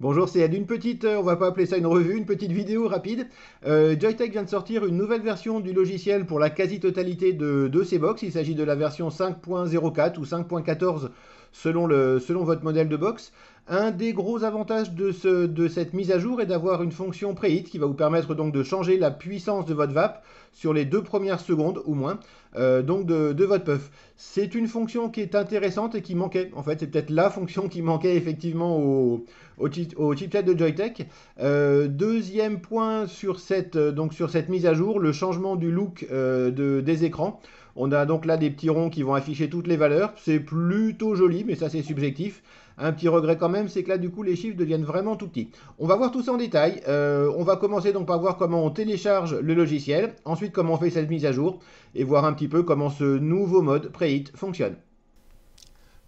Bonjour, c'est Ed. Une petite, on va pas appeler ça une revue, une petite vidéo rapide. Joytech vient de sortir une nouvelle version du logiciel pour la quasi-totalité de ces box. Il s'agit de la version 5.04 ou 5.14 selon votre modèle de box. Un des gros avantages de cette mise à jour est d'avoir une fonction preheat qui va vous permettre donc de changer la puissance de votre vape sur les 2 premières secondes ou moins donc de votre puff. C'est une fonction qui est intéressante et qui manquait. En fait, c'est peut-être la fonction qui manquait effectivement au chipset de Joytech. Deuxième point sur cette mise à jour, le changement du look des écrans. On a donc là des petits ronds qui vont afficher toutes les valeurs. C'est plutôt joli, mais ça c'est subjectif. Un petit regret quand même, c'est que là du coup les chiffres deviennent vraiment tout petits. On va voir tout ça en détail. On va commencer donc par voir comment on télécharge le logiciel, ensuite comment on fait cette mise à jour et voir un petit peu comment ce nouveau mode Preheat fonctionne.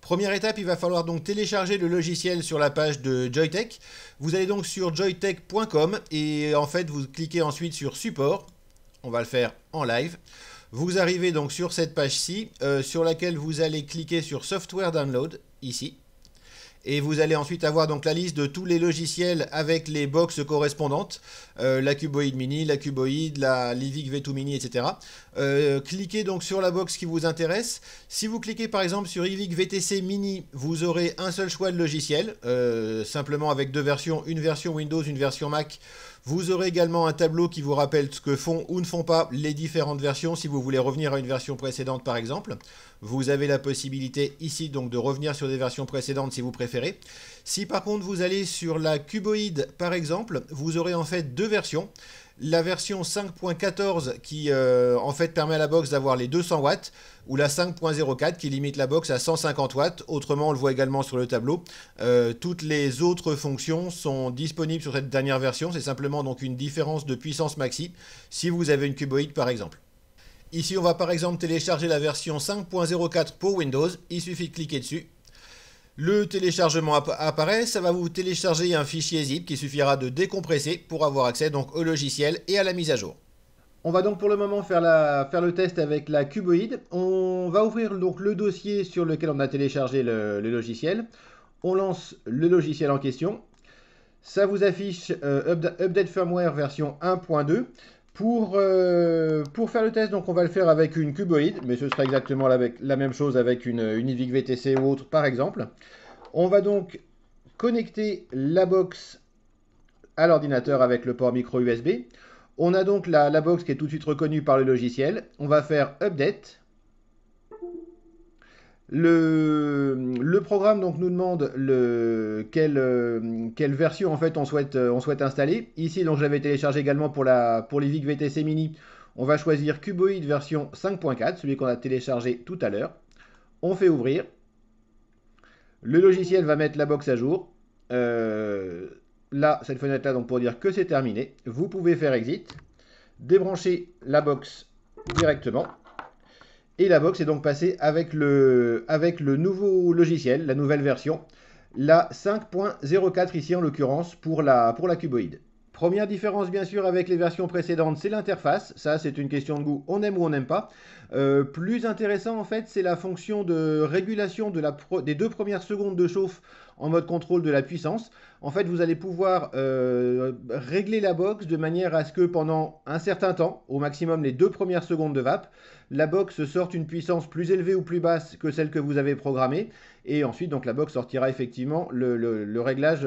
Première étape, il va falloir donc télécharger le logiciel sur la page de Joytech. Vous allez donc sur joytech.com et en fait vous cliquez ensuite sur support. On va le faire en live. Vous arrivez donc sur cette page-ci sur laquelle vous allez cliquer sur Software Download ici. Et vous allez ensuite avoir donc la liste de tous les logiciels avec les box correspondantes, la Cuboid Mini, la Cuboid, la Livig V2 Mini, etc. Cliquez donc sur la box qui vous intéresse. Si vous cliquez par exemple sur Livig VTC Mini, vous aurez un seul choix de logiciel, simplement avec deux versions, une version Windows, une version Mac. Vous aurez également un tableau qui vous rappelle ce que font ou ne font pas les différentes versions si vous voulez revenir à une version précédente par exemple. Vous avez la possibilité ici donc de revenir sur des versions précédentes si vous préférez. Si par contre vous allez sur la Cuboid par exemple, vous aurez en fait deux versions. La version 5.14 qui en fait permet à la box d'avoir les 200 watts ou la 5.04 qui limite la box à 150 watts. Autrement, on le voit également sur le tableau. Toutes les autres fonctions sont disponibles sur cette dernière version. C'est simplement donc une différence de puissance maxi si vous avez une Cuboid par exemple. Ici, on va par exemple télécharger la version 5.04 pour Windows. Il suffit de cliquer dessus. Le téléchargement apparaît, ça va vous télécharger un fichier zip qui suffira de décompresser pour avoir accès donc au logiciel et à la mise à jour. On va donc pour le moment faire le test avec la Cuboid. On va ouvrir donc le dossier sur lequel on a téléchargé le logiciel. On lance le logiciel en question. Ça vous affiche Update Firmware version 1.2. Pour faire le test, donc on va le faire avec une Cuboid, mais ce sera exactement la même chose avec une Livig VTC ou autre par exemple. On va donc connecter la box à l'ordinateur avec le port micro USB. On a donc la box qui est tout de suite reconnue par le logiciel. On va faire Update. Le programme donc nous demande quelle version en fait on souhaite installer. Ici donc je l'avais téléchargé également pour Livig VTC Mini. On va choisir Cuboid version 5.4, celui qu'on a téléchargé tout à l'heure. On fait ouvrir. Le logiciel va mettre la box à jour. Là, cette fenêtre-là, donc pour dire que c'est terminé. Vous pouvez faire Exit, débrancher la box directement. Et la box est donc passée avec le nouveau logiciel, la nouvelle version, la 5.04 ici en l'occurrence pour la Cuboid. Première différence bien sûr avec les versions précédentes, c'est l'interface. Ça c'est une question de goût, on aime ou on n'aime pas. Plus intéressant en fait, c'est la fonction de régulation des 2 premières secondes de chauffe en mode contrôle de la puissance. En fait, vous allez pouvoir régler la box de manière à ce que pendant un certain temps, au maximum les 2 premières secondes de vape, la box sorte une puissance plus élevée ou plus basse que celle que vous avez programmée. Et ensuite, donc, la box sortira effectivement le réglage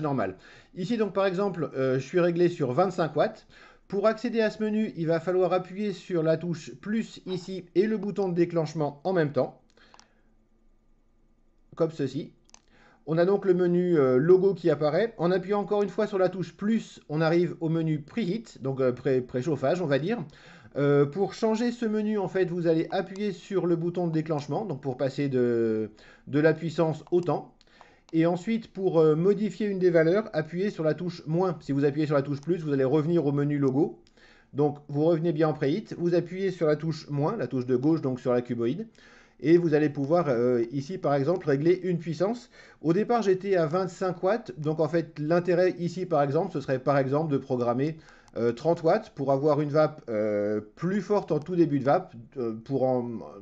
normal. Ici, donc, par exemple, je suis réglé sur 25 watts. Pour accéder à ce menu, il va falloir appuyer sur la touche plus ici et le bouton de déclenchement en même temps, comme ceci. On a donc le menu logo qui apparaît. En appuyant encore une fois sur la touche plus, on arrive au menu preheat, donc préchauffage on va dire. Pour changer ce menu, en fait, vous allez appuyer sur le bouton de déclenchement, donc pour passer de la puissance au temps. Et ensuite, pour modifier une des valeurs, appuyez sur la touche moins. Si vous appuyez sur la touche plus, vous allez revenir au menu logo. Donc, vous revenez bien en preheat. Vous appuyez sur la touche moins, la touche de gauche, donc sur la Cuboid. Et vous allez pouvoir ici par exemple régler une puissance. Au départ j'étais à 25 watts, donc en fait l'intérêt ici par exemple ce serait par exemple de programmer 30 watts pour avoir une vape plus forte en tout début de vape.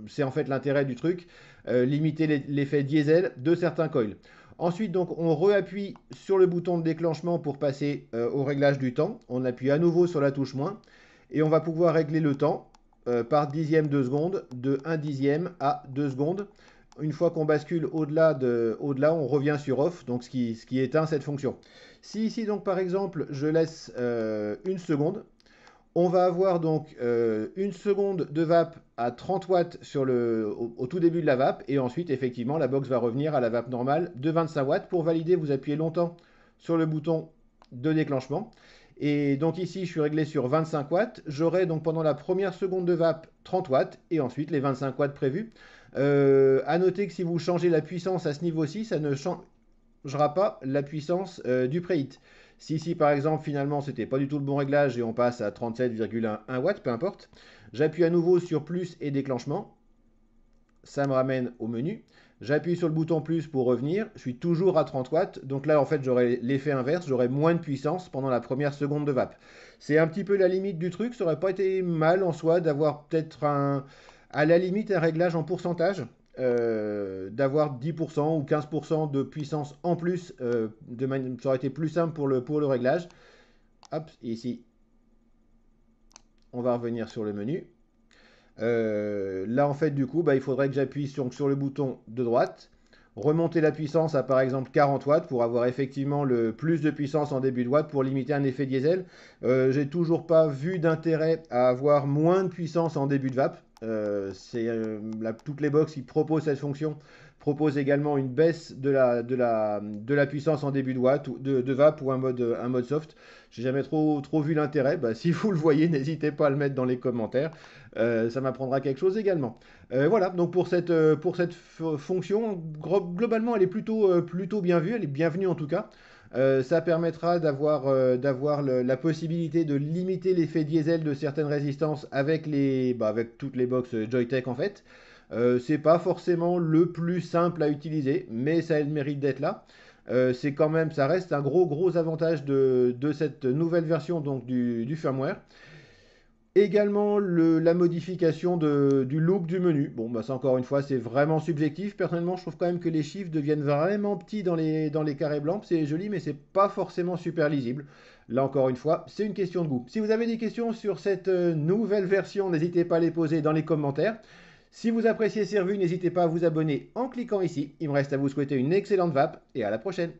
C'est en fait l'intérêt du truc, limiter l'effet diesel de certains coils. Ensuite, donc, on réappuie sur le bouton de déclenchement pour passer au réglage du temps. On appuie à nouveau sur la touche moins et on va pouvoir régler le temps par dixième de seconde, de 1 dixième à 2 secondes. Une fois qu'on bascule au-delà, on revient sur off, donc ce qui éteint cette fonction. Si ici, donc, par exemple, je laisse une seconde, on va avoir donc une seconde de vape à 30 watts au tout début de la vape. Et ensuite, effectivement, la box va revenir à la vape normale de 25 watts. Pour valider, vous appuyez longtemps sur le bouton de déclenchement. Et donc ici, je suis réglé sur 25 watts. J'aurai donc pendant la première seconde de vape 30 watts et ensuite les 25 watts prévus. À noter que si vous changez la puissance à ce niveau-ci, ça ne changera pas la puissance du preheat. Si ici par exemple finalement c'était pas du tout le bon réglage et on passe à 37,1 watts, peu importe, j'appuie à nouveau sur plus et déclenchement, ça me ramène au menu, j'appuie sur le bouton plus pour revenir, je suis toujours à 30 watts, donc là en fait j'aurai l'effet inverse, j'aurai moins de puissance pendant la première seconde de vape. C'est un petit peu la limite du truc, ça aurait pas été mal en soi d'avoir peut-être à la limite un réglage en pourcentage, d'avoir 10% ou 15% de puissance en plus, ça aurait été plus simple pour le réglage. Hop, ici, on va revenir sur le menu. Là, en fait, du coup, bah, il faudrait que j'appuie sur le bouton de droite, remonter la puissance à par exemple 40 watts pour avoir effectivement le plus de puissance en début de watt pour limiter un effet diesel. J'ai toujours pas vu d'intérêt à avoir moins de puissance en début de vape. Toutes les box qui proposent cette fonction proposent également une baisse de la puissance en début de watt ou de vape ou un mode soft. J'ai jamais trop vu l'intérêt. Bah, si vous le voyez, n'hésitez pas à le mettre dans les commentaires. Ça m'apprendra quelque chose également. Voilà, donc pour cette fonction, globalement, elle est plutôt bien vue, elle est bienvenue en tout cas. Ça permettra d'avoir la possibilité de limiter l'effet diesel de certaines résistances avec avec toutes les box Joyetech en fait. C'est pas forcément le plus simple à utiliser, mais ça a le mérite d'être là. C'est quand même, ça reste un gros avantage de cette nouvelle version donc du firmware. Également la modification du look du menu. Bon, bah ça encore une fois, c'est vraiment subjectif. Personnellement, je trouve quand même que les chiffres deviennent vraiment petits dans les carrés blancs. C'est joli, mais c'est pas forcément super lisible. Là encore une fois, c'est une question de goût. Si vous avez des questions sur cette nouvelle version, n'hésitez pas à les poser dans les commentaires. Si vous appréciez ces revues, n'hésitez pas à vous abonner en cliquant ici. Il me reste à vous souhaiter une excellente vape et à la prochaine.